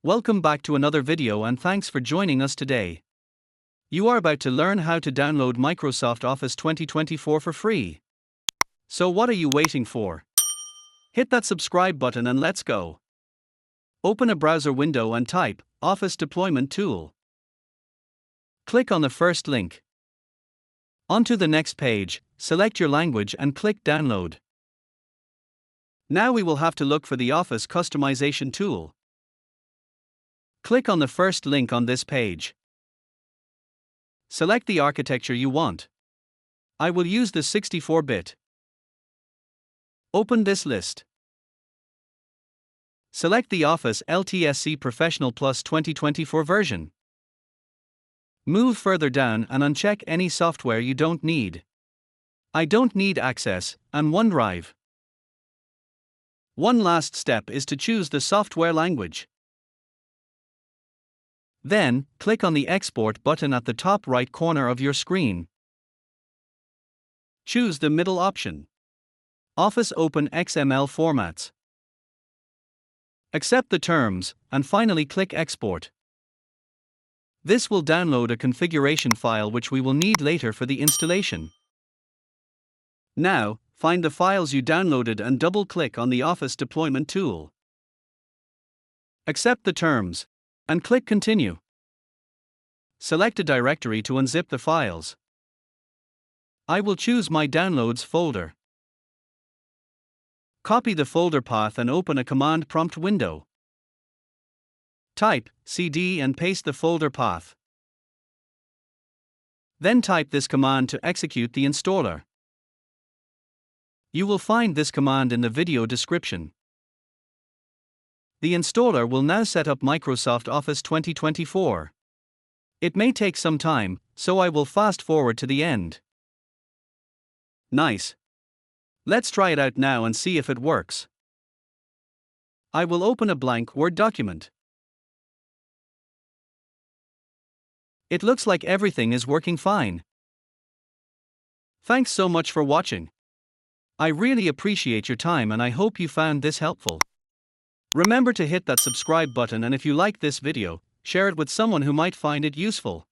Welcome back to another video and thanks for joining us today. You are about to learn how to download Microsoft Office 2024 for free. So what are you waiting for? Hit that subscribe button and let's go. Open a browser window and type Office Deployment Tool. Click on the first link. Onto the next page, select your language and click Download. Now we will have to look for the Office Customization tool. Click on the first link on this page. Select the architecture you want. I will use the 64-bit. Open this list. Select the Office LTSC Professional Plus 2024 version. Move further down and uncheck any software you don't need. I don't need Access and OneDrive. One last step is to choose the software language. Then, click on the Export button at the top right corner of your screen. Choose the middle option. Office Open XML formats. Accept the terms, and finally click Export. This will download a configuration file which we will need later for the installation. Now, find the files you downloaded and double-click on the Office Deployment tool. Accept the terms, and click Continue. Select a directory to unzip the files. I will choose my Downloads folder. Copy the folder path and open a command prompt window. Type cd and paste the folder path. Then type this command to execute the installer. You will find this command in the video description. The installer will now set up Microsoft Office 2024. It may take some time, so I will fast forward to the end. Nice. Let's try it out now and see if it works. I will open a blank Word document. It looks like everything is working fine. Thanks so much for watching. I really appreciate your time and I hope you found this helpful. Remember to hit that subscribe button, and if you like this video, share it with someone who might find it useful.